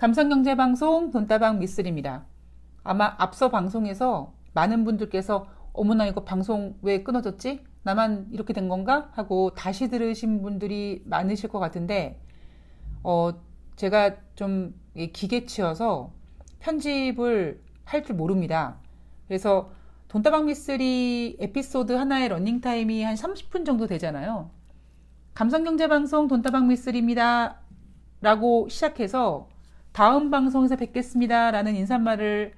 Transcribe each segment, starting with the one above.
감성경제방송 돈다방 미쓰리입니다. 아마 앞서 방송에서 많은 분들께서 어머나 이거 방송 왜 끊어졌지? 나만 이렇게 된 건가? 하고 다시 들으신 분들이 많으실 것 같은데 제가 좀 기계치여서 편집을 할 줄 모릅니다. 그래서 돈다방 미쓰리 에피소드 하나의 러닝타임이 한 30분 정도 되잖아요. 감성경제방송 돈다방 미쓰리입니다 라고 시작해서 다음 방송에서 뵙겠습니다 라는 인사말을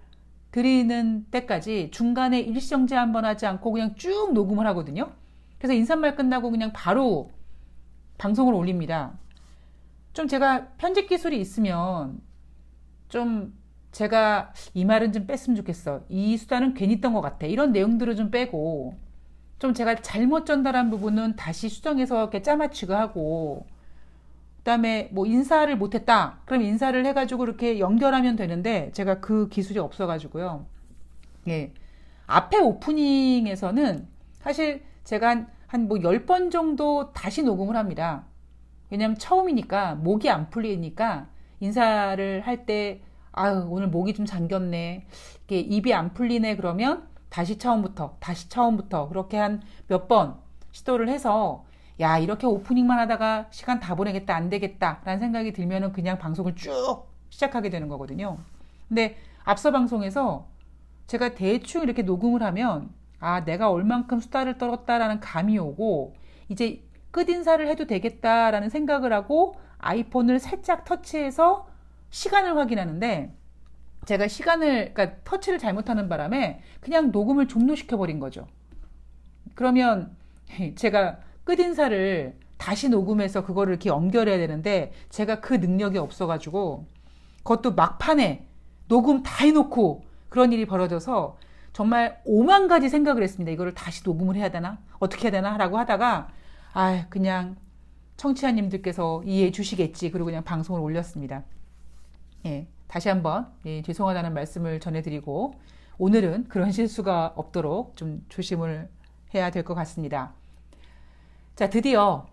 드리는 때까지 중간에 일시정지 한번 하지 않고 그냥 쭉 녹음을 하거든요. 그래서 인사말 끝나고 그냥 바로 방송을 올립니다. 좀 제가 편집 기술이 있으면 좀 제가 이 말은 좀 뺐으면 좋겠어, 이 수단은 괜히 떴던 것 같아, 이런 내용들을 좀 빼고, 좀 제가 잘못 전달한 부분은 다시 수정해서 이렇게 짜맞추고 하고, 그 다음에 뭐 인사를 못했다 그럼 인사를 해가지고 이렇게 연결하면 되는데 제가 그 기술이 없어가지고요. 예. 앞에 오프닝에서는 사실 제가 한 뭐 10번 정도 다시 녹음을 합니다. 왜냐면 처음이니까 목이 안 풀리니까 인사를 할 때 아유 오늘 목이 좀 잠겼네, 이게 입이 안 풀리네, 그러면 다시 처음부터 그렇게 한 몇 번 시도를 해서 야 이렇게 오프닝만 하다가 시간 다 보내겠다, 안 되겠다 라는 생각이 들면은 그냥 방송을 쭉 시작하게 되는 거거든요. 근데 앞서 방송에서 제가 대충 이렇게 녹음을 하면 아 내가 얼만큼 수다를 떨었다라는 감이 오고 이제 끝인사를 해도 되겠다라는 생각을 하고 아이폰을 살짝 터치해서 시간을 확인하는데, 제가 그러니까 터치를 잘못하는 바람에 그냥 녹음을 종료시켜 버린 거죠. 그러면 제가 끝인사를 다시 녹음해서 그거를 이렇게 연결해야 되는데 제가 그 능력이 없어가지고 그것도 막판에 녹음 다 해놓고 그런 일이 벌어져서 정말 5만 가지 생각을 했습니다. 이거를 다시 녹음을 해야 되나? 어떻게 해야 되나? 라고 하다가 그냥 청취자님들께서 이해해 주시겠지. 그리고 그냥 방송을 올렸습니다. 예, 다시 한번 죄송하다는 말씀을 전해드리고 오늘은 그런 실수가 없도록 좀 조심을 해야 될 것 같습니다. 자, 드디어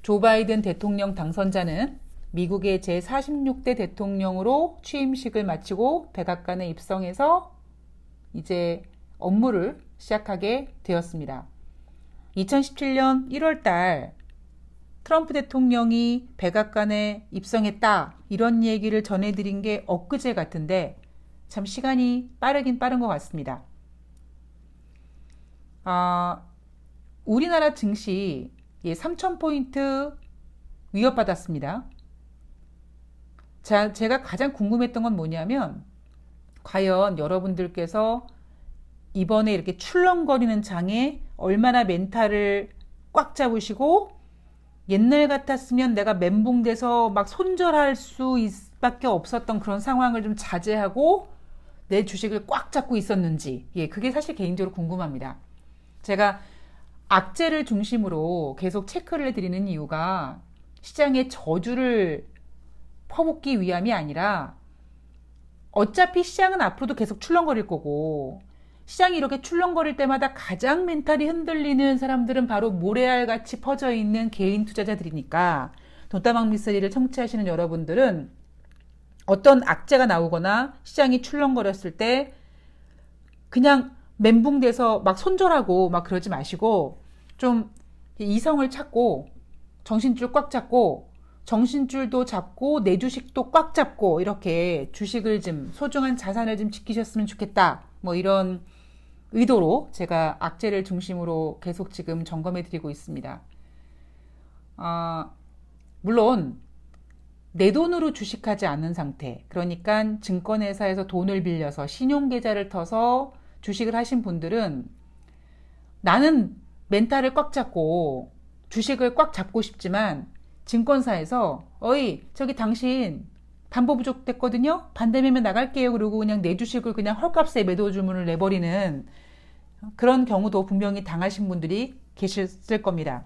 조 바이든 대통령 당선자는 미국의 제46대 대통령으로 취임식을 마치고 백악관에 입성해서 이제 업무를 시작하게 되었습니다. 2017년 1월 달 트럼프 대통령이 백악관에 입성했다 이런 얘기를 전해드린 게 엊그제 같은데 참 시간이 빠르긴 빠른 것 같습니다. 우리나라 증시 3,000포인트 위협받았습니다. 자, 제가 가장 궁금했던 건 뭐냐면 과연 여러분들께서 이번에 이렇게 출렁거리는 장에 얼마나 멘탈을 꽉 잡으시고 옛날 같았으면 내가 멘붕돼서 막 손절할 수밖에 없었던 그런 상황을 좀 자제하고 내 주식을 꽉 잡고 있었는지, 그게 사실 개인적으로 궁금합니다. 제가 악재를 중심으로 계속 체크를 해드리는 이유가 시장의 저주를 퍼붓기 위함이 아니라 어차피 시장은 앞으로도 계속 출렁거릴 거고 시장이 이렇게 출렁거릴 때마다 가장 멘탈이 흔들리는 사람들은 바로 모래알같이 퍼져 있는 개인 투자자들이니까 돈다방 미쓰리를 청취하시는 여러분들은 어떤 악재가 나오거나 시장이 출렁거렸을 때 그냥 멘붕돼서 막 손절하고 막 그러지 마시고 좀 이성을 찾고 정신줄 꽉 잡고 정신줄도 잡고 내 주식도 꽉 잡고 이렇게 주식을 좀 소중한 자산을 좀 지키셨으면 좋겠다, 뭐 이런 의도로 제가 악재를 중심으로 계속 지금 점검해 드리고 있습니다. 물론 내 돈으로 주식하지 않는 상태, 그러니까 증권회사에서 돈을 빌려서 신용계좌를 터서 주식을 하신 분들은 나는 멘탈을 꽉 잡고 주식을 꽉 잡고 싶지만 증권사에서 어이 저기 당신 담보 부족됐거든요, 반대매매 나갈게요, 그리고 그냥 내 주식을 그냥 헐값에 매도 주문을 내버리는 그런 경우도 분명히 당하신 분들이 계셨을 겁니다.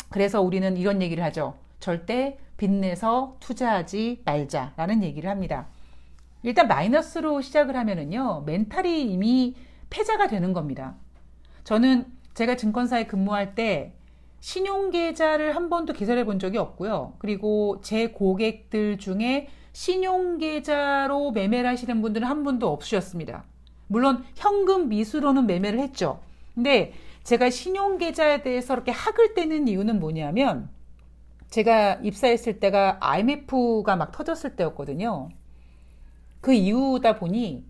그래서 우리는 이런 얘기를 하죠. 절대 빚내서 투자하지 말자라는 얘기를 합니다. 일단 마이너스로 시작을 하면은요, 멘탈이 이미 패자가 되는 겁니다. 저는 제가 증권사에 근무할 때 신용계좌를 한 번도 개설해 본 적이 없고요. 그리고 제 고객들 중에 신용계좌로 매매를 하시는 분들은 한 분도 없으셨습니다. 물론 현금 미수로는 매매를 했죠. 근데 제가 신용계좌에 대해서 이렇게 학을 떼는 이유는 뭐냐면 제가 입사했을 때가 IMF가 막 터졌을 때였거든요. 그 이유다 보니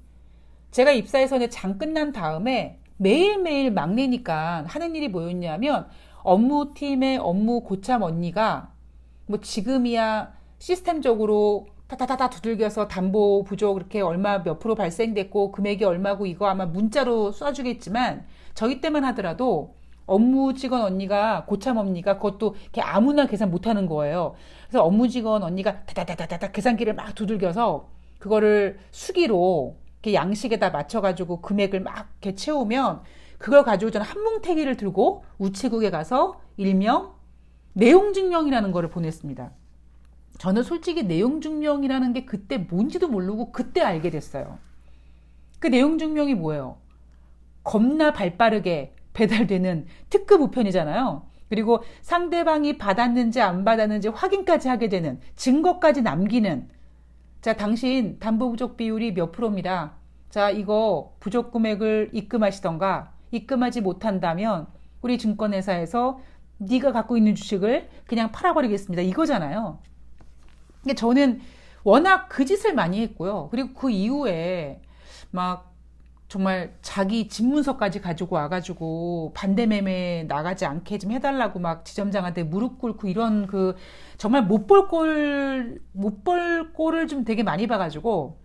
제가 입사해서 장 끝난 다음에 매일매일 막내니까 하는 일이 뭐였냐면 업무팀의 업무 고참 언니가 뭐 지금이야 시스템적으로 타타타타 두들겨서 담보 부족 이렇게 얼마 몇 프로 발생됐고 금액이 얼마고 이거 아마 문자로 쏴주겠지만 저희 때만 하더라도 업무 직원 언니가 고참 언니가 그것도 이렇게 아무나 계산 못하는 거예요. 그래서 업무 직원 언니가 타타타타타 계산기를 막 두들겨서 그거를 수기로 이렇게 양식에다 맞춰가지고 금액을 막 이렇게 채우면 그걸 가지고 저는 한뭉태기를 들고 우체국에 가서 일명 내용증명이라는 거를 보냈습니다. 저는 솔직히 내용증명이라는 게 그때 뭔지도 모르고 그때 알게 됐어요. 그 내용증명이 뭐예요? 겁나 발빠르게 배달되는 특급 우편이잖아요. 그리고 상대방이 받았는지 안 받았는지 확인까지 하게 되는 증거까지 남기는 자, 당신 담보 부족 비율이 몇 프로입니다. 자, 이거 부족 금액을 입금하시던가 입금하지 못한다면 우리 증권회사에서 네가 갖고 있는 주식을 그냥 팔아버리겠습니다. 이거잖아요. 근데 저는 워낙 그 짓을 많이 했고요. 그리고 그 이후에 막 정말 자기 집문서까지 가지고 와가지고 반대 매매 나가지 않게 좀 해달라고 막 지점장한테 무릎 꿇고 이런 그 정말 못 볼 꼴을 좀 되게 많이 봐가지고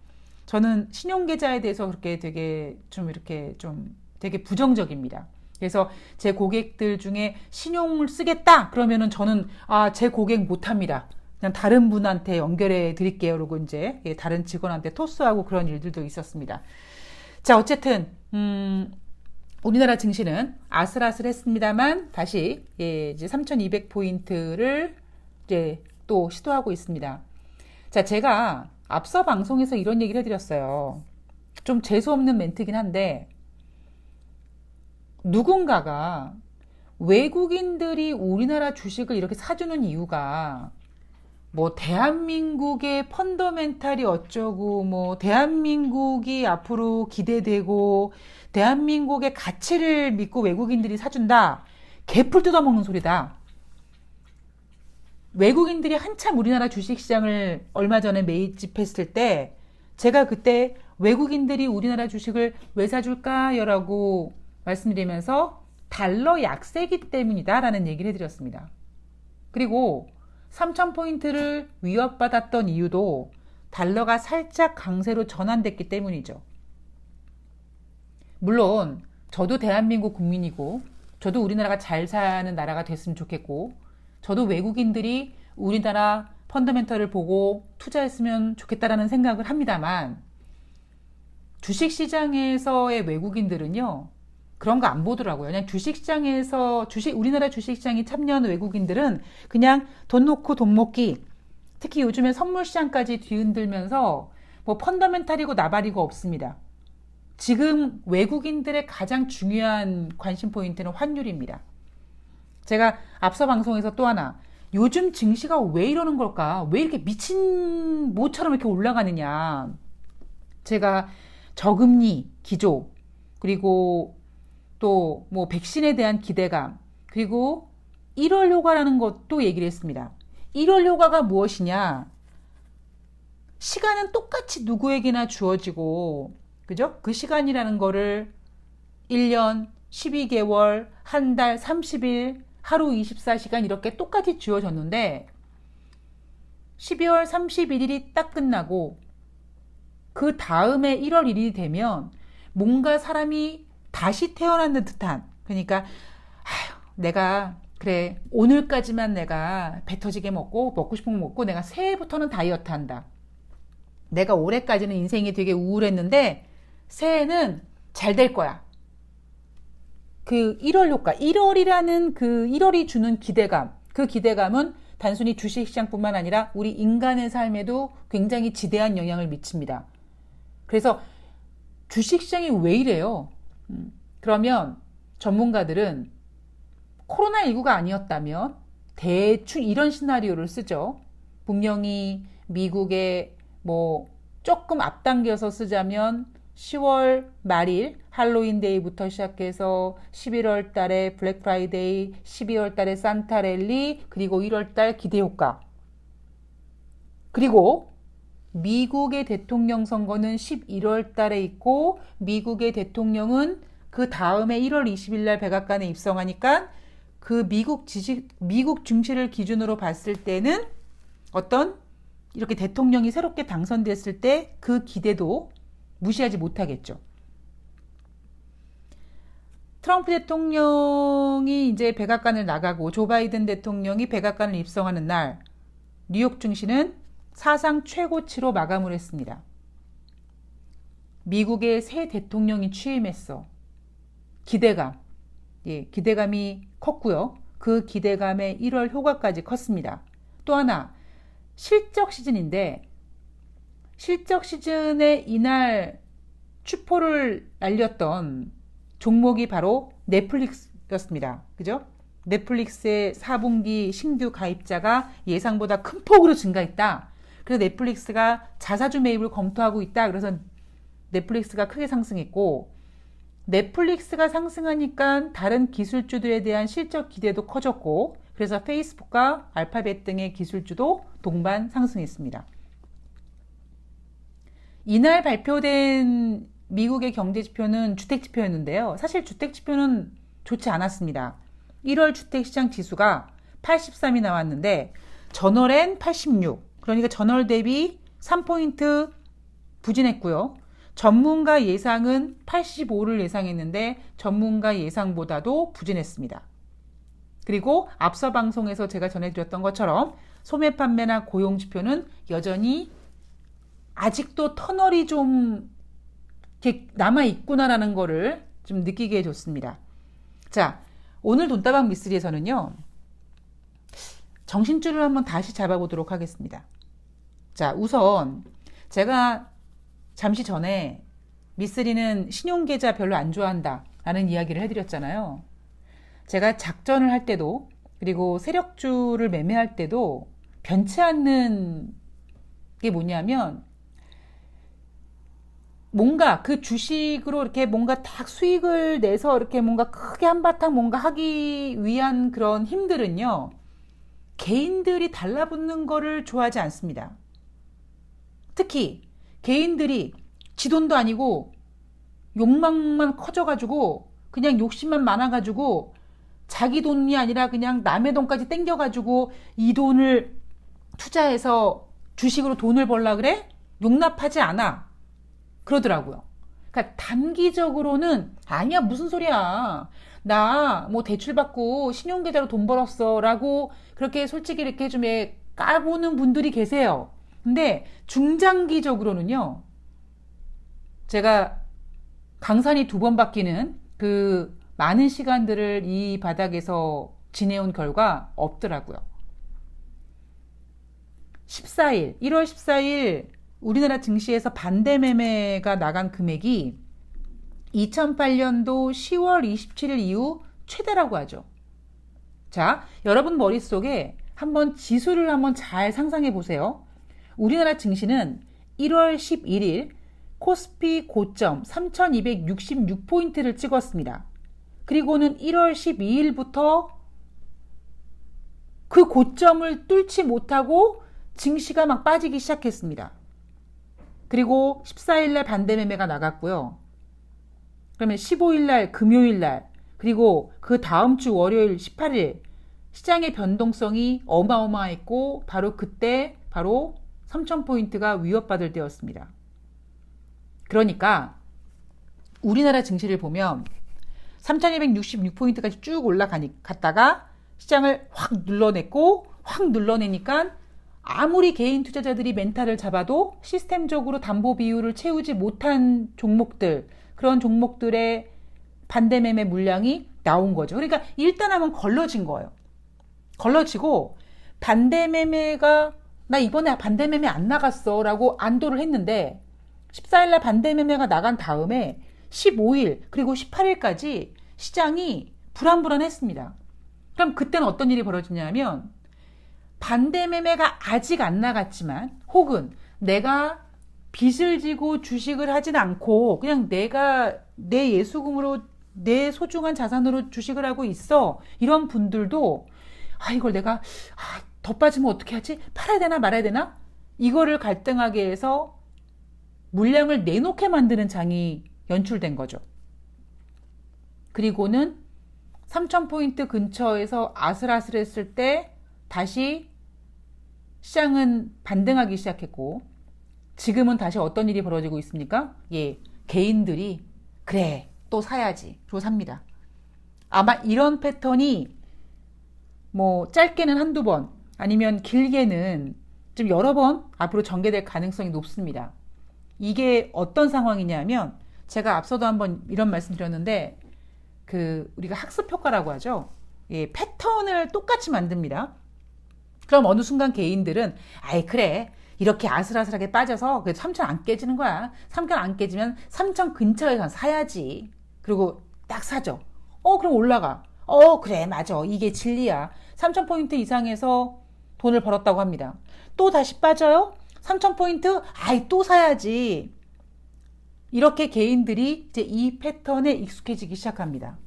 저는 신용계좌에 대해서 그렇게 되게 좀 이렇게 좀 되게 부정적입니다. 그래서 제 고객들 중에 신용을 쓰겠다 그러면은 저는 제 고객 못합니다. 그냥 다른 분한테 연결해 드릴게요. 그러고 이제 다른 직원한테 토스하고 그런 일들도 있었습니다. 자, 어쨌든 우리나라 증시는 아슬아슬했습니다만 다시 이제 3,200포인트를 이제 또 시도하고 있습니다. 자, 제가 앞서 방송에서 이런 얘기를 해드렸어요. 좀 재수없는 멘트긴 한데 누군가가 외국인들이 우리나라 주식을 이렇게 사주는 이유가 뭐 대한민국의 펀더멘탈이 어쩌고 뭐 대한민국이 앞으로 기대되고 대한민국의 가치를 믿고 외국인들이 사준다. 개풀 뜯어먹는 소리다. 외국인들이 한참 우리나라 주식시장을 얼마 전에 매집했을 때 제가 그때 외국인들이 우리나라 주식을 왜 사줄까요? 라고 말씀드리면서 달러 약세기 때문이다 라는 얘기를 해드렸습니다. 그리고 3,000포인트를 위협받았던 이유도 달러가 살짝 강세로 전환됐기 때문이죠. 물론 저도 대한민국 국민이고 저도 우리나라가 잘 사는 나라가 됐으면 좋겠고 저도 외국인들이 우리나라 펀더멘털을 보고 투자했으면 좋겠다라는 생각을 합니다만 주식시장에서의 외국인들은요 그런 거 안 보더라고요. 그냥 주식시장에서 우리나라 주식시장에 참여하는 외국인들은 그냥 돈 놓고 돈 먹기. 특히 요즘에 선물시장까지 뒤흔들면서 뭐 펀더멘탈이고 나발이고 없습니다. 지금 외국인들의 가장 중요한 관심 포인트는 환율입니다. 제가 앞서 방송에서 또 하나 요즘 증시가 왜 이러는 걸까? 왜 이렇게 미친 모처럼 이렇게 올라가느냐? 제가 저금리 기조 그리고 또 뭐 백신에 대한 기대감 그리고 1월 효과라는 것도 얘기를 했습니다. 1월 효과가 무엇이냐? 시간은 똑같이 누구에게나 주어지고 그죠? 그 시간이라는 거를 1년, 12개월, 한 달, 30일, 하루 24시간 이렇게 똑같이 주어졌는데 12월 31일이 딱 끝나고 그 다음에 1월 1일이 되면 뭔가 사람이 다시 태어난 듯한 그러니까 내가 그래 오늘까지만 내가 배 터지게 먹고 싶은 거 먹고 내가 새해부터는 다이어트 한다. 내가 올해까지는 인생이 되게 우울했는데 새해는 잘 될 거야. 그 1월 효과 1월이라는 그 1월이 주는 기대감 그 기대감은 단순히 주식시장뿐만 아니라 우리 인간의 삶에도 굉장히 지대한 영향을 미칩니다. 그래서 주식시장이 왜 이래요? 그러면 전문가들은 코로나19가 아니었다면 대충 이런 시나리오를 쓰죠. 분명히 미국의 뭐 조금 앞당겨서 쓰자면 10월 말일 할로윈데이부터 시작해서 11월 달에 블랙 프라이데이, 12월 달에 산타랠리, 그리고 1월 달 기대효과. 그리고 미국의 대통령 선거는 11월 달에 있고 미국의 대통령은 그 다음에 1월 20일 날 백악관에 입성하니까 그 미국 증시를 기준으로 봤을 때는 어떤 이렇게 대통령이 새롭게 당선됐을 때 그 기대도 무시하지 못하겠죠. 트럼프 대통령이 이제 백악관을 나가고 조 바이든 대통령이 백악관을 입성하는 날 뉴욕 증시는 사상 최고치로 마감을 했습니다. 미국의 새 대통령이 취임했어. 기대감이 컸고요. 그 기대감의 1월 효과까지 컸습니다. 또 하나, 실적 시즌인데 실적 시즌에 이날 추포를 날렸던 종목이 바로 넷플릭스였습니다. 그죠? 넷플릭스의 4분기 신규 가입자가 예상보다 큰 폭으로 증가했다. 그래서 넷플릭스가 자사주 매입을 검토하고 있다. 그래서 넷플릭스가 크게 상승했고 넷플릭스가 상승하니까 다른 기술주들에 대한 실적 기대도 커졌고 그래서 페이스북과 알파벳 등의 기술주도 동반 상승했습니다. 이날 발표된 미국의 경제지표는 주택지표였는데요. 사실 주택지표는 좋지 않았습니다. 1월 주택시장 지수가 83이 나왔는데 전월엔 86, 그러니까 전월 대비 3포인트 부진했고요. 전문가 예상은 85를 예상했는데 전문가 예상보다도 부진했습니다. 그리고 앞서 방송에서 제가 전해드렸던 것처럼 소매 판매나 고용 지표는 여전히 아직도 터널이 좀 이렇게 남아있구나라는 거를 좀 느끼게 해줬습니다. 자, 오늘 돈다방 미쓰리에서는요. 정신줄을 한번 다시 잡아보도록 하겠습니다. 자, 우선 제가 잠시 전에 미쓰리는 신용계좌 별로 안 좋아한다 라는 이야기를 해드렸잖아요. 제가 작전을 할 때도 그리고 세력주를 매매할 때도 변치 않는 게 뭐냐면 뭔가 그 주식으로 이렇게 뭔가 딱 수익을 내서 이렇게 뭔가 크게 한바탕 뭔가 하기 위한 그런 힘들은요. 개인들이 달라붙는 거를 좋아하지 않습니다. 특히 개인들이 지 돈도 아니고 욕망만 커져가지고 그냥 욕심만 많아가지고 자기 돈이 아니라 그냥 남의 돈까지 땡겨가지고 이 돈을 투자해서 주식으로 돈을 벌라 그래? 용납하지 않아. 그러더라고요. 그러니까 단기적으로는 아니야 무슨 소리야. 나 뭐 대출 받고 신용계좌로 돈 벌었어 라고 그렇게 솔직히 이렇게 좀 까보는 분들이 계세요. 근데 중장기적으로는요. 제가 강산이 2번 바뀌는 그 많은 시간들을 이 바닥에서 지내온 결과 없더라고요. 1월 14일 우리나라 증시에서 반대 매매가 나간 금액이 2008년도 10월 27일 이후 최대라고 하죠. 자, 여러분 머릿속에 한번 지수를 한번 잘 상상해 보세요. 우리나라 증시는 1월 11일 코스피 고점 3266포인트를 찍었습니다. 그리고는 1월 12일부터 그 고점을 뚫지 못하고 증시가 막 빠지기 시작했습니다. 그리고 14일날 반대 매매가 나갔고요. 그러면 15일날 금요일날 그리고 그 다음 주 월요일 18일 시장의 변동성이 어마어마했고 바로 그때 바로 3,000포인트가 위협받을 때였습니다. 그러니까 우리나라 증시를 보면 3,266포인트까지 쭉 올라갔다가 시장을 확 눌러내니까 아무리 개인 투자자들이 멘탈을 잡아도 시스템적으로 담보 비율을 채우지 못한 종목들, 그런 종목들의 반대 매매 물량이 나온 거죠. 그러니까 일단 한번 걸러진 거예요. 걸러지고 반대 매매가 나 이번에 반대 매매 안 나갔어 라고 안도를 했는데 14일날 반대 매매가 나간 다음에 15일 그리고 18일까지 시장이 불안불안했습니다. 그럼 그때는 어떤 일이 벌어지냐면 반대 매매가 아직 안 나갔지만 혹은 내가 빚을 지고 주식을 하진 않고 그냥 내가 내 예수금으로 내 소중한 자산으로 주식을 하고 있어. 이런 분들도 이걸 내가 더 빠지면 어떻게 하지? 팔아야 되나 말아야 되나? 이거를 갈등하게 해서 물량을 내놓게 만드는 장이 연출된 거죠. 그리고는 3,000포인트 근처에서 아슬아슬했을 때 다시 시장은 반등하기 시작했고, 지금은 다시 어떤 일이 벌어지고 있습니까? 개인들이 그래 또 사야지 로 삽니다. 아마 이런 패턴이 뭐 짧게는 한두 번 아니면 길게는 좀 여러 번 앞으로 전개될 가능성이 높습니다. 이게 어떤 상황이냐면 제가 앞서도 한번 이런 말씀 드렸는데 우리가 학습 효과라고 하죠. 패턴을 똑같이 만듭니다. 그럼 어느 순간 개인들은 그래 이렇게 아슬아슬하게 빠져서 3,000 안 깨지는 거야. 3,000 안 깨지면 3,000 근처에서 사야지. 그리고 딱 사죠. 그럼 올라가. 그래 맞아 이게 진리야. 3,000포인트 이상에서 돈을 벌었다고 합니다. 또 다시 빠져요. 3,000포인트 또 사야지. 이렇게 개인들이 이제 이 패턴에 익숙해지기 시작합니다.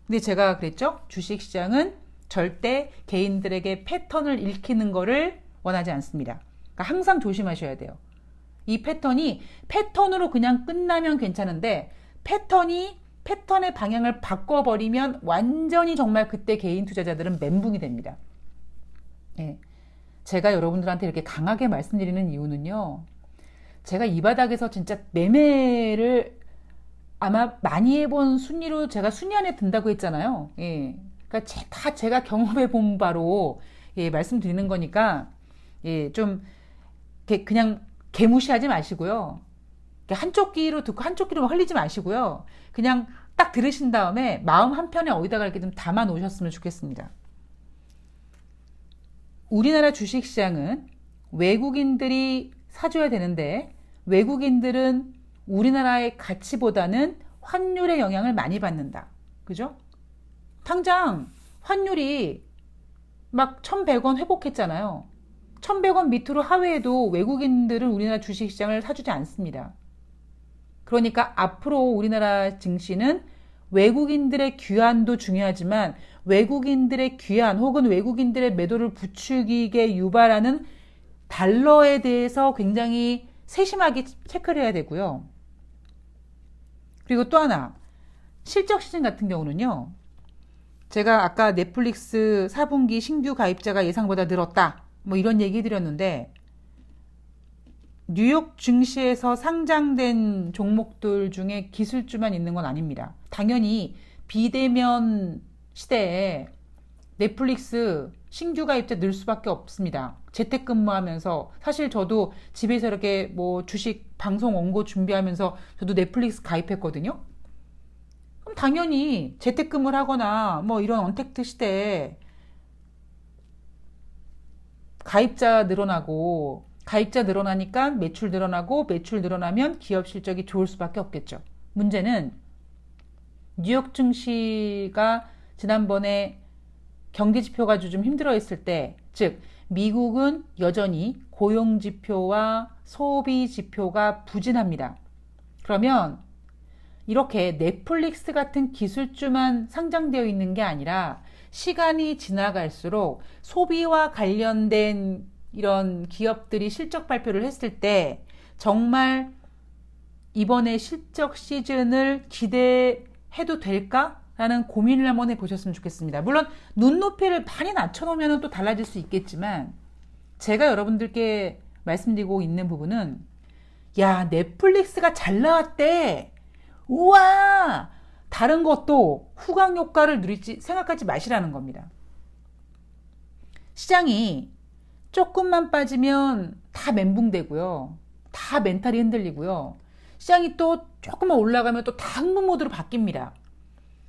근데 제가 그랬죠. 주식시장은 절대 개인들에게 패턴을 읽히는 거를 원하지 않습니다. 그러니까 항상 조심하셔야 돼요. 이 패턴으로 그냥 끝나면 괜찮은데 패턴의 방향을 바꿔버리면 완전히 정말 그때 개인 투자자들은 멘붕이 됩니다. 제가 여러분들한테 이렇게 강하게 말씀드리는 이유는요. 제가 이 바닥에서 진짜 매매를 아마 많이 해본 순위로 제가 순위 안에 든다고 했잖아요. 그러니까 다 제가 경험해 본 바로 말씀드리는 거니까 좀 그냥 개무시하지 마시고요. 한쪽 귀로 듣고 한쪽 귀로 흘리지 마시고요. 그냥 딱 들으신 다음에 마음 한편에 어디다가 이렇게 좀 담아 놓으셨으면 좋겠습니다. 우리나라 주식시장은 외국인들이 사줘야 되는데 외국인들은 우리나라의 가치보다는 환율의 영향을 많이 받는다. 그죠? 당장 환율이 막 1,100원 회복했잖아요. 1,100원 밑으로 하회해도 외국인들은 우리나라 주식시장을 사주지 않습니다. 그러니까 앞으로 우리나라 증시는 외국인들의 귀환도 중요하지만 외국인들의 귀환 혹은 외국인들의 매도를 부추기게 유발하는 달러에 대해서 굉장히 세심하게 체크를 해야 되고요. 그리고 또 하나, 실적 시즌 같은 경우는요. 제가 아까 넷플릭스 4분기 신규 가입자가 예상보다 늘었다. 뭐 이런 얘기 드렸는데 뉴욕 증시에서 상장된 종목들 중에 기술주만 있는 건 아닙니다. 당연히 비대면 시대에 넷플릭스 신규 가입자 늘 수밖에 없습니다. 재택근무하면서 사실 저도 집에서 이렇게 뭐 주식 방송 원고 준비하면서 저도 넷플릭스 가입했거든요. 그럼 당연히 재택근무를 하거나 뭐 이런 언택트 시대에 가입자 늘어나니까 매출 늘어나고 매출 늘어나면 기업 실적이 좋을 수밖에 없겠죠. 문제는 뉴욕 증시가 지난번에 경기 지표가 좀 힘들어 했을 때, 즉 미국은 여전히 고용 지표와 소비 지표가 부진합니다. 그러면 이렇게 넷플릭스 같은 기술주만 상장되어 있는 게 아니라 시간이 지나갈수록 소비와 관련된 이런 기업들이 실적 발표를 했을 때 정말 이번에 실적 시즌을 기대해도 될까라는 고민을 한번 해보셨으면 좋겠습니다. 물론 눈높이를 많이 낮춰놓으면 또 달라질 수 있겠지만 제가 여러분들께 말씀드리고 있는 부분은 야 넷플릭스가 잘 나왔대. 우와 다른 것도 후광 효과를 누릴지 생각하지 마시라는 겁니다. 시장이 조금만 빠지면 다 멘붕되고요. 다 멘탈이 흔들리고요. 시장이 또 조금만 올라가면 또 다 흥분 모드로 바뀝니다.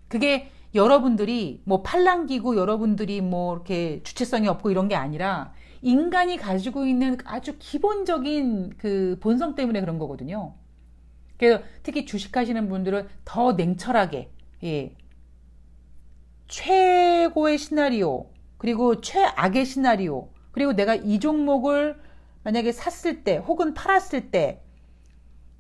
그게 여러분들이 뭐 팔랑기고 여러분들이 뭐 이렇게 주체성이 없고 이런 게 아니라 인간이 가지고 있는 아주 기본적인 그 본성 때문에 그런 거거든요. 그래서 특히 주식하시는 분들은 더 냉철하게 최고의 시나리오 그리고 최악의 시나리오 그리고 내가 이 종목을 만약에 샀을 때 혹은 팔았을 때,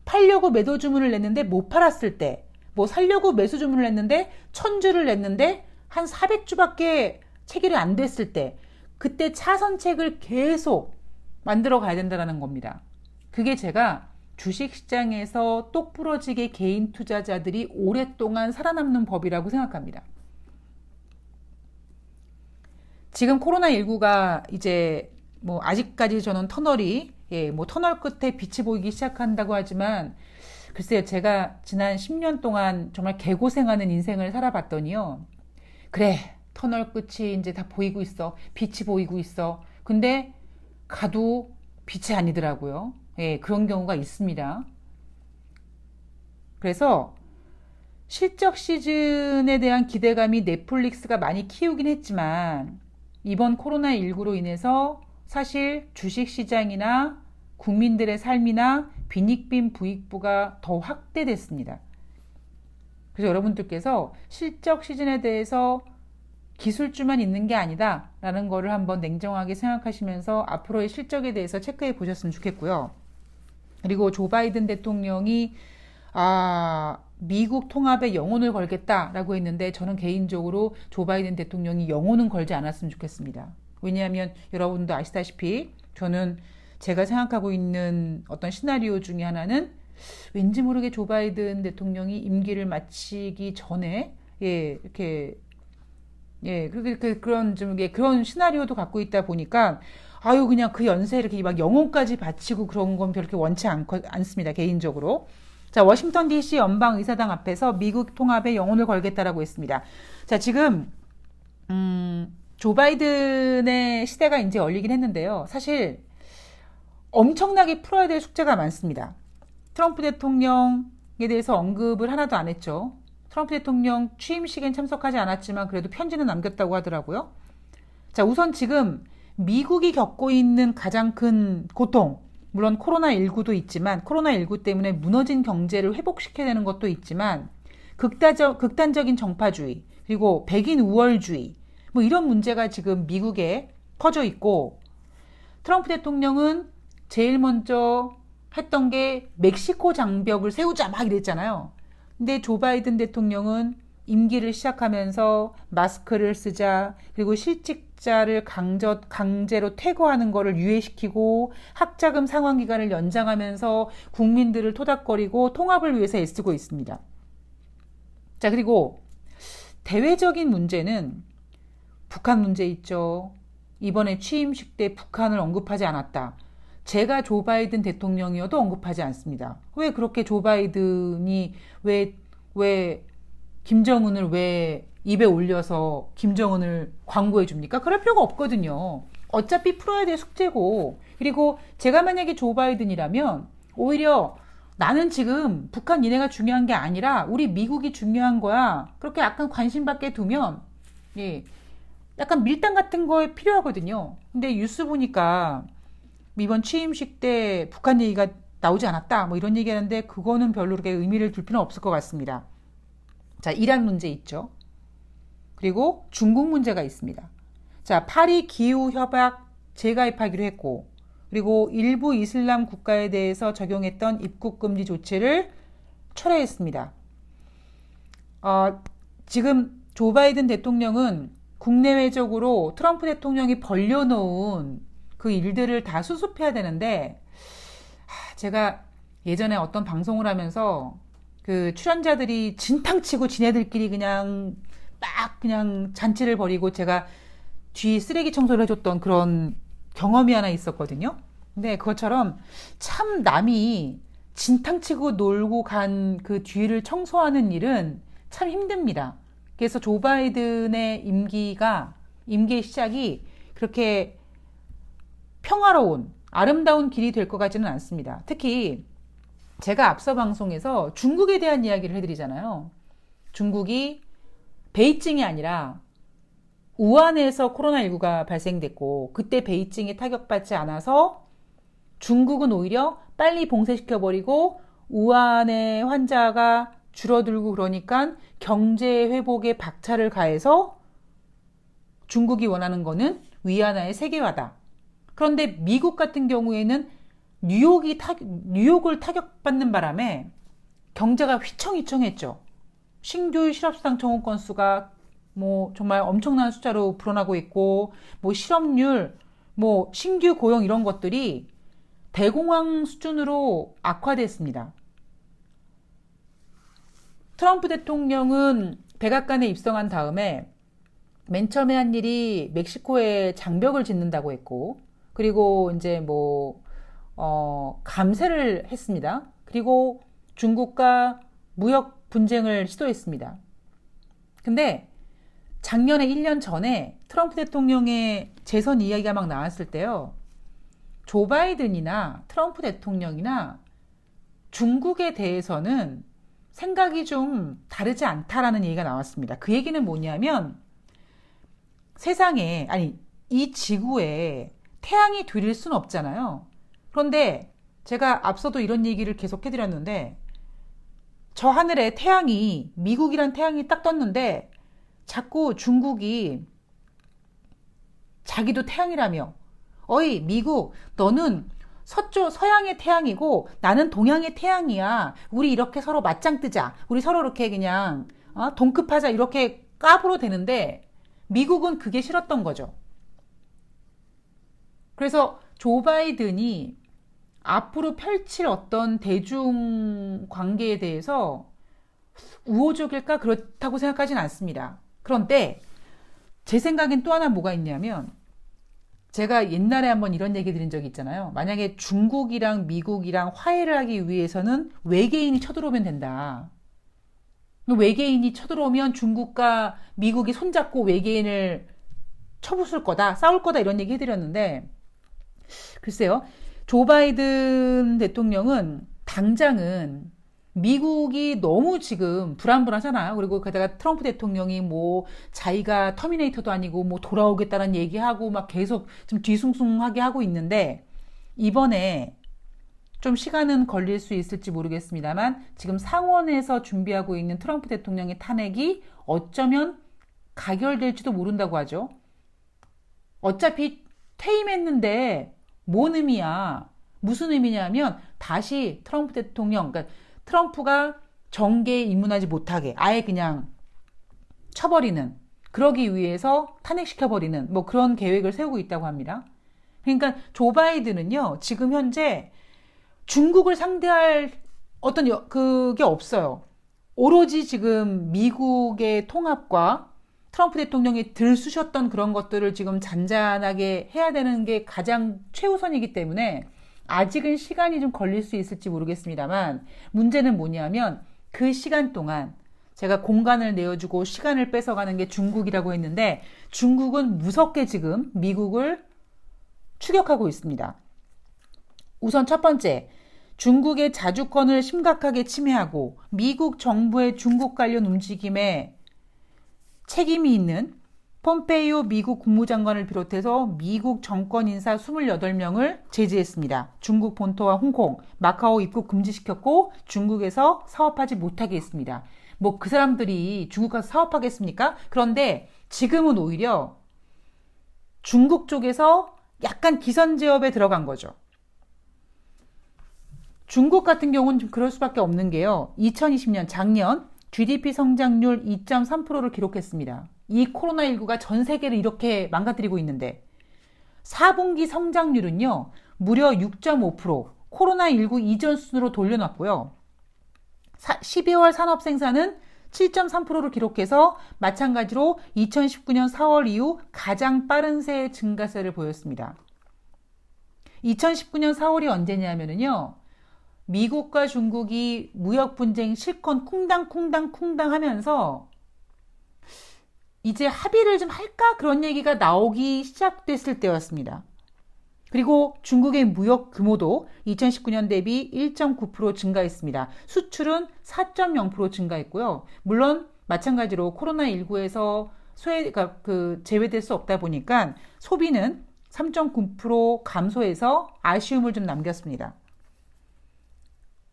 팔려고 매도 주문을 냈는데 못 팔았을 때, 뭐 살려고 매수 주문을 냈는데 1000주를 냈는데 한 400주밖에 체결이 안 됐을 때, 그때 차선책을 계속 만들어 가야 된다는 겁니다. 그게 제가 주식시장에서 똑부러지게 개인 투자자들이 오랫동안 살아남는 법이라고 생각합니다. 지금 코로나19가 이제 뭐 아직까지 저는 터널이 뭐 터널 끝에 빛이 보이기 시작한다고 하지만 글쎄요, 제가 지난 10년 동안 정말 개고생하는 인생을 살아봤더니요. 그래, 터널 끝이 이제 다 보이고 있어. 빛이 보이고 있어. 근데 가도 빛이 아니더라고요. 그런 경우가 있습니다. 그래서 실적 시즌에 대한 기대감이 넷플릭스가 많이 키우긴 했지만 이번 코로나19로 인해서 사실 주식시장이나 국민들의 삶이나 빈익빈 부익부가 더 확대됐습니다. 그래서 여러분들께서 실적 시즌에 대해서 기술주만 있는 게 아니다 라는 거를 한번 냉정하게 생각하시면서 앞으로의 실적에 대해서 체크해 보셨으면 좋겠고요. 그리고 조 바이든 대통령이 미국 통합에 영혼을 걸겠다라고 했는데 저는 개인적으로 조 바이든 대통령이 영혼은 걸지 않았으면 좋겠습니다. 왜냐하면 여러분도 아시다시피 저는 제가 생각하고 있는 어떤 시나리오 중에 하나는 왠지 모르게 조 바이든 대통령이 임기를 마치기 전에 이렇게 그런 좀 그런 시나리오도 갖고 있다 보니까 그냥 그 연세 이렇게 막 영혼까지 바치고 그런 건 별로 원치 않습니다. 개인적으로. 자, 워싱턴 DC 연방 의사당 앞에서 미국 통합에 영혼을 걸겠다라고 했습니다. 자, 지금 조 바이든의 시대가 이제 열리긴 했는데요. 사실 엄청나게 풀어야 될 숙제가 많습니다. 트럼프 대통령에 대해서 언급을 하나도 안 했죠. 트럼프 대통령 취임식엔 참석하지 않았지만 그래도 편지는 남겼다고 하더라고요. 자, 우선 지금 미국이 겪고 있는 가장 큰 고통, 물론 코로나19도 있지만 코로나19 때문에 무너진 경제를 회복시켜야 되는 것도 있지만 극단적인 정파주의, 그리고 백인 우월주의, 뭐 이런 문제가 지금 미국에 퍼져 있고 트럼프 대통령은 제일 먼저 했던 게 멕시코 장벽을 세우자 막 이랬잖아요. 근데 조 바이든 대통령은 임기를 시작하면서 마스크를 쓰자, 그리고 실직자를 강제로 퇴거하는 거를 유예시키고 학자금 상환 기간을 연장하면서 국민들을 토닥거리고 통합을 위해서 애쓰고 있습니다. 자, 그리고 대외적인 문제는 북한 문제 있죠. 이번에 취임식 때 북한을 언급하지 않았다. 제가 조 바이든 대통령이어도 언급하지 않습니다. 왜 그렇게 조 바이든이 왜 김정은을 왜 입에 올려서 김정은을 광고해 줍니까? 그럴 필요가 없거든요. 어차피 풀어야 될 숙제고, 그리고 제가 만약에 조 바이든이라면 오히려 나는 지금 북한 니네가 중요한 게 아니라 우리 미국이 중요한 거야. 그렇게 약간 관심 받게 두면 약간 밀당 같은 거에 필요하거든요. 근데 뉴스 보니까 이번 취임식 때 북한 얘기가 나오지 않았다 뭐 이런 얘기하는데 그거는 별로 그렇게 의미를 둘 필요는 없을 것 같습니다. 자, 이란 문제 있죠. 그리고 중국 문제가 있습니다. 자, 파리 기후협약 재가입하기로 했고, 그리고 일부 이슬람 국가에 대해서 적용했던 입국 금지 조치를 철회했습니다. 지금 조 바이든 대통령은 국내외적으로 트럼프 대통령이 벌려놓은 그 일들을 다 수습해야 되는데, 제가 예전에 어떤 방송을 하면서 그 출연자들이 진탕치고 지네들끼리 그냥 막 그냥 잔치를 벌이고 제가 뒤 쓰레기 청소를 해줬던 그런 경험이 하나 있었거든요. 근데 그것처럼 참 남이 진탕치고 놀고 간 그 뒤를 청소하는 일은 참 힘듭니다. 그래서 조 바이든의 임기의 시작이 그렇게 평화로운 아름다운 길이 될 것 같지는 않습니다. 특히 제가 앞서 방송에서 중국에 대한 이야기를 해드리잖아요. 중국이 베이징이 아니라 우한에서 코로나19가 발생됐고 그때 베이징이 타격받지 않아서 중국은 오히려 빨리 봉쇄시켜버리고 우한의 환자가 줄어들고 그러니까 경제 회복에 박차를 가해서 중국이 원하는 거는 위안화의 세계화다. 그런데 미국 같은 경우에는 뉴욕을 타격받는 바람에 경제가 휘청휘청했죠. 신규 실업수당 청원 건수가 뭐 정말 엄청난 숫자로 불어나고 있고, 뭐 실업률, 뭐 신규 고용 이런 것들이 대공황 수준으로 악화됐습니다. 트럼프 대통령은 백악관에 입성한 다음에 맨 처음에 한 일이 멕시코에 장벽을 짓는다고 했고, 그리고 이제 뭐 감세를 했습니다. 그리고 중국과 무역 분쟁을 시도했습니다. 근데 작년에 1년 전에 트럼프 대통령의 재선 이야기가 막 나왔을 때요. 조 바이든이나 트럼프 대통령이나 중국에 대해서는 생각이 좀 다르지 않다라는 얘기가 나왔습니다. 그 얘기는 뭐냐면 세상에, 아니, 이 지구에 태양이 둘일 순 없잖아요. 그런데 제가 앞서도 이런 얘기를 계속 해드렸는데 저 하늘에 태양이, 미국이란 태양이 딱 떴는데 자꾸 중국이 자기도 태양이라며, 어이 미국, 너는 서양의 태양이고 나는 동양의 태양이야. 우리 이렇게 서로 맞짱 뜨자. 우리 서로 이렇게 그냥 동급하자, 이렇게 까불어 대는데 미국은 그게 싫었던 거죠. 그래서 조 바이든이 앞으로 펼칠 어떤 대중 관계에 대해서 우호적일까? 그렇다고 생각하진 않습니다. 그런데 제 생각엔 또 하나 뭐가 있냐면, 제가 옛날에 한번 이런 얘기 드린 적이 있잖아요. 만약에 중국이랑 미국이랑 화해를 하기 위해서는 외계인이 쳐들어오면 된다. 외계인이 쳐들어오면 중국과 미국이 손잡고 외계인을 쳐부술 거다, 싸울 거다, 이런 얘기 해드렸는데, 글쎄요, 조 바이든 대통령은 당장은 미국이 너무 지금 불안불안하잖아요. 그리고 게다가 트럼프 대통령이 뭐 자기가 터미네이터도 아니고 뭐 돌아오겠다는 얘기하고 막 계속 좀 뒤숭숭하게 하고 있는데, 이번에 좀 시간은 걸릴 수 있을지 모르겠습니다만 지금 상원에서 준비하고 있는 트럼프 대통령의 탄핵이 어쩌면 가결될지도 모른다고 하죠. 어차피 퇴임했는데 뭔 의미야? 무슨 의미냐면 다시 트럼프 대통령, 그러니까 트럼프가 정계에 입문하지 못하게 아예 그냥 쳐버리는, 그러기 위해서 탄핵시켜버리는 뭐 그런 계획을 세우고 있다고 합니다. 그러니까 조 바이든은요, 지금 현재 중국을 상대할 어떤 그게 없어요. 오로지 지금 미국의 통합과 트럼프 대통령이 들쑤셨던 그런 것들을 지금 잔잔하게 해야 되는 게 가장 최우선이기 때문에 아직은 시간이 좀 걸릴 수 있을지 모르겠습니다만, 문제는 뭐냐면 그 시간 동안 제가 공간을 내어주고 시간을 뺏어가는 게 중국이라고 했는데, 중국은 무섭게 지금 미국을 추격하고 있습니다. 우선 첫 번째, 중국의 자주권을 심각하게 침해하고 미국 정부의 중국 관련 움직임에 책임이 있는 폼페이오 미국 국무장관을 비롯해서 미국 정권 인사 28명을 제지했습니다. 중국 본토와 홍콩, 마카오 입국 금지시켰고 중국에서 사업하지 못하게 했습니다. 뭐 그 사람들이 중국 가서 사업하겠습니까? 그런데 지금은 오히려 중국 쪽에서 약간 기선제압에 들어간 거죠. 중국 같은 경우는 좀 그럴 수밖에 없는 게요. 2020년 작년 GDP 성장률 2.3%를 기록했습니다. 이 코로나19가 전 세계를 이렇게 망가뜨리고 있는데 4분기 성장률은요, 무려 6.5%, 코로나19 이전 수준으로 돌려놨고요. 12월 산업 생산은 7.3%를 기록해서 마찬가지로 2019년 4월 이후 가장 빠른 새 증가세를 보였습니다. 2019년 4월이 언제냐면요, 미국과 중국이 무역 분쟁 실컷 쿵당쿵당 하면서 이제 합의를 좀 할까? 그런 얘기가 나오기 시작됐을 때였습니다. 그리고 중국의 무역 규모도 2019년 대비 1.9% 증가했습니다. 수출은 4.0% 증가했고요. 물론 마찬가지로 코로나19에서 제외될 수 없다 보니까 소비는 3.9% 감소해서 아쉬움을 좀 남겼습니다.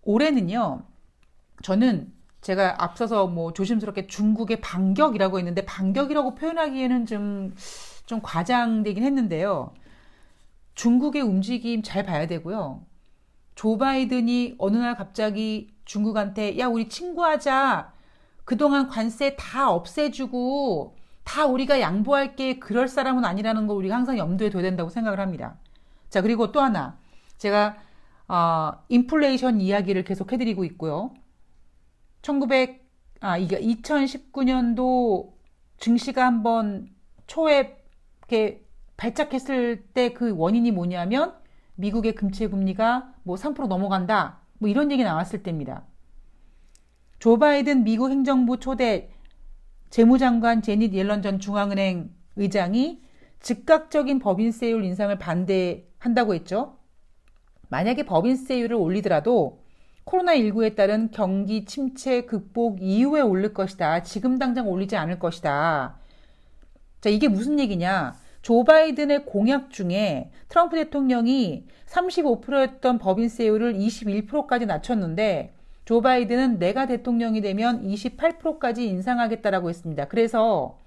올해는요, 저는 제가 앞서서 뭐 조심스럽게 중국의 반격이라고 했는데, 반격이라고 표현하기에는 좀 과장되긴 했는데요. 중국의 움직임 잘 봐야 되고요. 조 바이든이 어느 날 갑자기 중국한테 야, 우리 친구하자. 그동안 관세 다 없애주고 다 우리가 양보할게. 그럴 사람은 아니라는 거 우리가 항상 염두에 둬야 된다고 생각을 합니다. 자, 그리고 또 하나. 제가 인플레이션 이야기를 계속 해드리고 있고요. 이게 2019년도 증시가 한번 초에 이렇게 발작했을 때 그 원인이 뭐냐면 미국의 금채 금리가 뭐 3% 넘어간다. 뭐 이런 얘기 나왔을 때입니다. 조 바이든 미국 행정부 초대 재무장관 제닛 옐런 전 중앙은행 의장이 즉각적인 법인세율 인상을 반대한다고 했죠. 만약에 법인세율을 올리더라도 코로나19에 따른 경기 침체 극복 이후에 올릴 것이다. 지금 당장 올리지 않을 것이다. 자, 이게 무슨 얘기냐? 조 바이든의 공약 중에 트럼프 대통령이 35%였던 법인세율을 21%까지 낮췄는데 조 바이든은 내가 대통령이 되면 28%까지 인상하겠다라고 했습니다. 그래서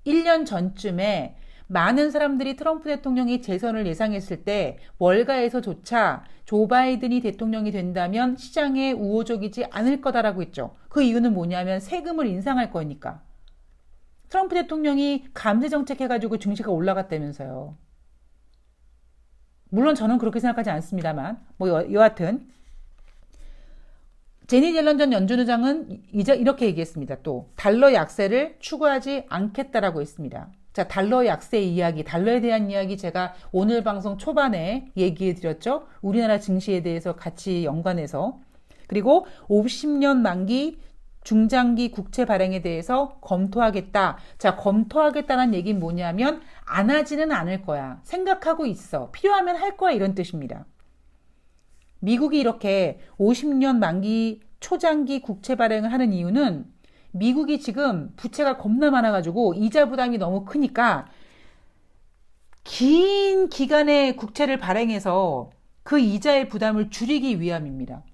1년 전쯤에 많은 사람들이 트럼프 대통령이 재선을 예상했을 때 월가에서조차 조 바이든이 대통령이 된다면 시장에 우호적이지 않을 거다라고 했죠. 그 이유는 뭐냐면 세금을 인상할 거니까. 트럼프 대통령이 감세 정책 해가지고 증시가 올라갔다면서요. 물론 저는 그렇게 생각하지 않습니다만 뭐 여하튼 제닛 옐런 전 연준 의장은 이렇게 얘기했습니다. 또 달러 약세를 추구하지 않겠다라고 했습니다. 자, 달러 약세 이야기, 달러에 대한 이야기 제가 오늘 방송 초반에 얘기해 드렸죠. 우리나라 증시에 대해서 같이 연관해서. 그리고 50년 만기 중장기 국채 발행에 대해서 검토하겠다. 자, 검토하겠다는 얘기는 뭐냐면 안 하지는 않을 거야. 생각하고 있어. 필요하면 할 거야. 이런 뜻입니다. 미국이 이렇게 50년 만기 초장기 국채 발행을 하는 이유는 미국이 지금 부채가 겁나 많아가지고 이자 부담이 너무 크니까 긴 기간의 국채를 발행해서 그 이자의 부담을 줄이기 위함입니다.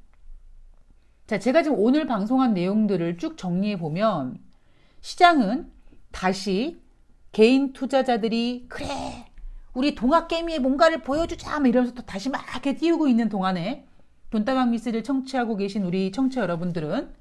자, 제가 지금 오늘 방송한 내용들을 쭉 정리해 보면 시장은 다시 개인 투자자들이 그래 우리 동학개미에 뭔가를 보여주자 이러면서 또 다시 막 이렇게 띄우고 있는 동안에 돈다방 미스를 청취하고 계신 우리 청취자 여러분들은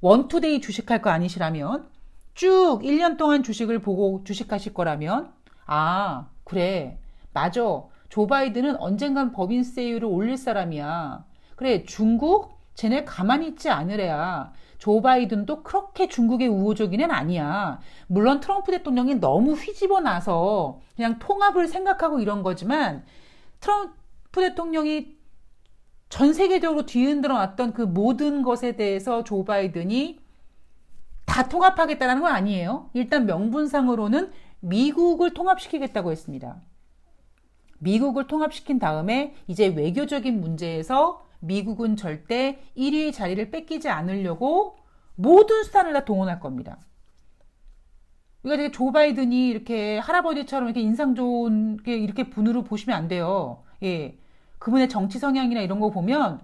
원투데이 주식할 거 아니시라면 쭉 1년 동안 주식을 보고 주식하실 거라면 아 그래 맞아 조 바이든은 언젠간 법인세율을 올릴 사람이야. 그래 중국 쟤네 가만히 있지 않으래야. 조 바이든도 그렇게 중국의 우호적인 애는 아니야. 물론 트럼프 대통령이 너무 휘집어 놔서 그냥 통합을 생각하고 이런 거지만 트럼프 대통령이 전 세계적으로 뒤흔들어 놨던 그 모든 것에 대해서 조 바이든이 다 통합하겠다는 건 아니에요. 일단 명분상으로는 미국을 통합시키겠다고 했습니다. 미국을 통합시킨 다음에 이제 외교적인 문제에서 미국은 절대 1위 자리를 뺏기지 않으려고 모든 수단을 다 동원할 겁니다. 그러니까 조 바이든이 이렇게 할아버지처럼 이렇게 인상 좋은 게 이렇게 분으로 보시면 안 돼요. 예. 그분의 정치 성향이나 이런 거 보면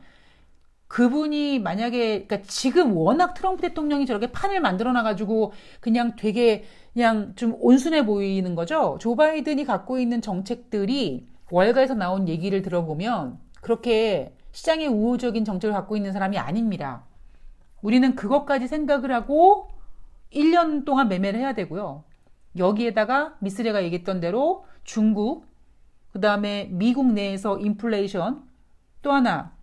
그분이 만약에 그러니까 지금 워낙 트럼프 대통령이 저렇게 판을 만들어 놔가지고 그냥 되게 그냥 좀 온순해 보이는 거죠. 조 바이든이 갖고 있는 정책들이 월가에서 나온 얘기를 들어보면 그렇게 시장에 우호적인 정책을 갖고 있는 사람이 아닙니다. 우리는 그것까지 생각을 하고 1년 동안 매매를 해야 되고요. 여기에다가 미스레가 얘기했던 대로 중국, 그 다음에 미국 내에서 인플레이션, 또 하나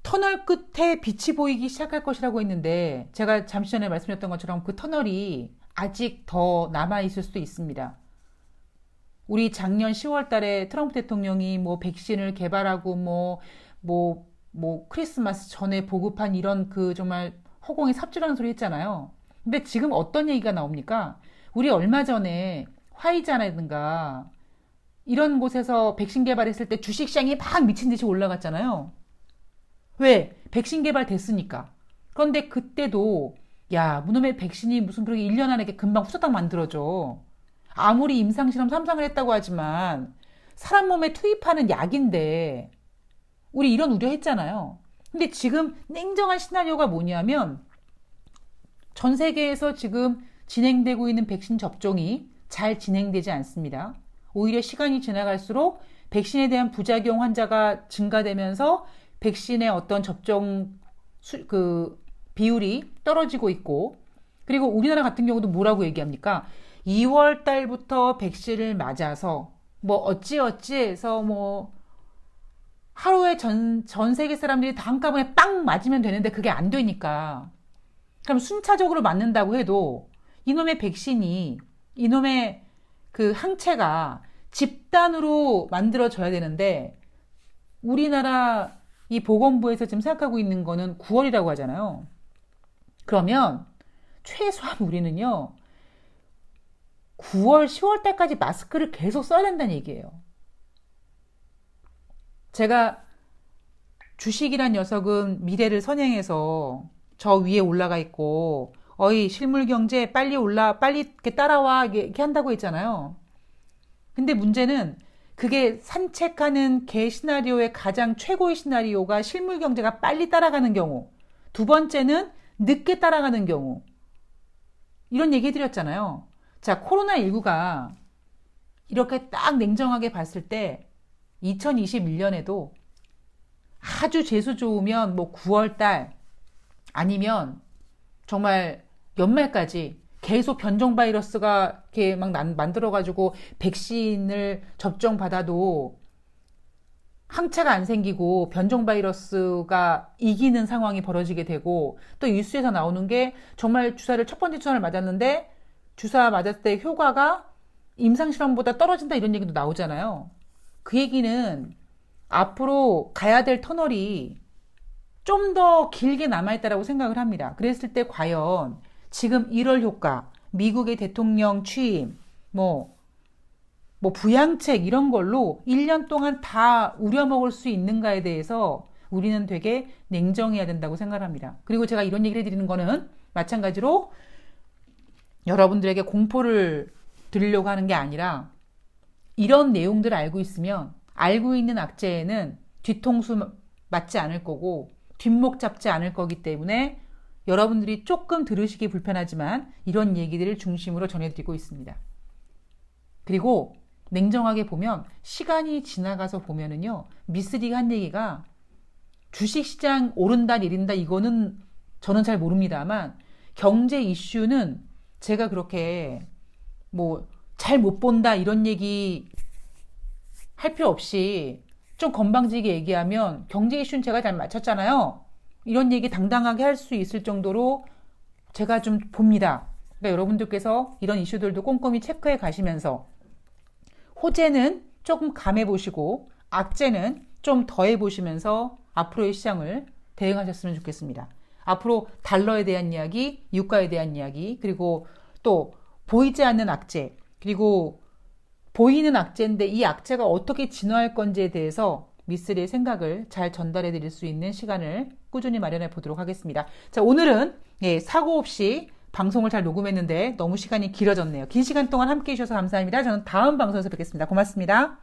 터널 끝에 빛이 보이기 시작할 것이라고 했는데 제가 잠시 전에 말씀드렸던 것처럼 그 터널이 아직 더 남아있을 수도 있습니다. 우리 작년 10월 달에 트럼프 대통령이 뭐 백신을 개발하고 뭐 크리스마스 전에 보급한 이런 그 정말 허공에 삽질하는 소리 했잖아요. 근데 지금 어떤 얘기가 나옵니까? 우리 얼마 전에 화이자라든가 이런 곳에서 백신 개발했을 때 주식시장이 막 미친 듯이 올라갔잖아요. 왜? 백신 개발됐으니까. 그런데 그때도 야, 무놈의 백신이 무슨 그렇게 1년 안에 금방 후다닥 만들어져. 아무리 임상실험 3상을 했다고 하지만 사람 몸에 투입하는 약인데 우리 이런 우려했잖아요. 근데 지금 냉정한 시나리오가 뭐냐면 전 세계에서 지금 진행되고 있는 백신 접종이 잘 진행되지 않습니다. 오히려 시간이 지나갈수록 백신에 대한 부작용 환자가 증가되면서 백신의 어떤 접종 비율이 떨어지고 있고, 그리고 우리나라 같은 경우도 뭐라고 얘기합니까? 2월 달부터 백신을 맞아서 뭐 어찌어찌해서 뭐 하루에 전 세계 사람들이 다 한꺼번에 빵 맞으면 되는데 그게 안 되니까. 그럼 순차적으로 맞는다고 해도 이놈의 백신이, 이놈의 그 항체가 집단으로 만들어져야 되는데, 우리나라 이 보건부에서 지금 생각하고 있는 거는 9월이라고 하잖아요. 그러면 최소한 우리는요, 9월, 10월 달까지 마스크를 계속 써야 된다는 얘기예요. 제가 주식이란 녀석은 미래를 선행해서 저 위에 올라가 있고, 어이, 실물 경제 빨리 이렇게 따라와, 이렇게 한다고 했잖아요. 근데 문제는 그게 산책하는 개 시나리오의 가장 최고의 시나리오가 실물 경제가 빨리 따라가는 경우, 두 번째는 늦게 따라가는 경우. 이런 얘기 해드렸잖아요. 자, 코로나19가 이렇게 딱 냉정하게 봤을 때 2021년에도 아주 재수 좋으면 뭐 9월달 아니면 정말 연말까지 계속 변종 바이러스가 이렇게 막 만들어가지고 백신을 접종받아도 항체가 안 생기고 변종 바이러스가 이기는 상황이 벌어지게 되고, 또 뉴스에서 나오는 게 정말 첫 번째 주사를 맞았는데 주사 맞았을 때 효과가 임상실험보다 떨어진다 이런 얘기도 나오잖아요. 그 얘기는 앞으로 가야 될 터널이 좀 더 길게 남아있다라고 생각을 합니다. 그랬을 때 과연 지금 1월 효과, 미국의 대통령 취임, 뭐 부양책 이런 걸로 1년 동안 다 우려먹을 수 있는가에 대해서 우리는 되게 냉정해야 된다고 생각합니다. 그리고 제가 이런 얘기를 해드리는 거는 마찬가지로 여러분들에게 공포를 드리려고 하는 게 아니라, 이런 내용들을 알고 있으면 알고 있는 악재에는 뒤통수 맞지 않을 거고 뒷목 잡지 않을 거기 때문에 여러분들이 조금 들으시기 불편하지만 이런 얘기들을 중심으로 전해드리고 있습니다. 그리고 냉정하게 보면 시간이 지나가서 보면은요, 미쓰리가 한 얘기가 주식시장 오른다 내린다 이거는 저는 잘 모릅니다만, 경제 이슈는 제가 그렇게 뭐 잘 못 본다 이런 얘기 할 필요 없이 좀 건방지게 얘기하면 경제 이슈는 제가 잘 맞췄잖아요. 이런 얘기 당당하게 할 수 있을 정도로 제가 좀 봅니다. 그러니까 여러분들께서 이런 이슈들도 꼼꼼히 체크해 가시면서 호재는 조금 감해 보시고 악재는 좀 더해 보시면서 앞으로의 시장을 대응하셨으면 좋겠습니다. 앞으로 달러에 대한 이야기, 유가에 대한 이야기, 그리고 또 보이지 않는 악재, 그리고 보이는 악재인데 이 악재가 어떻게 진화할 건지에 대해서 미쓰리의 생각을 잘 전달해 드릴 수 있는 시간을 꾸준히 마련해 보도록 하겠습니다. 자, 오늘은 사고 없이 방송을 잘 녹음했는데 너무 시간이 길어졌네요. 긴 시간 동안 함께 해주셔서 감사합니다. 저는 다음 방송에서 뵙겠습니다. 고맙습니다.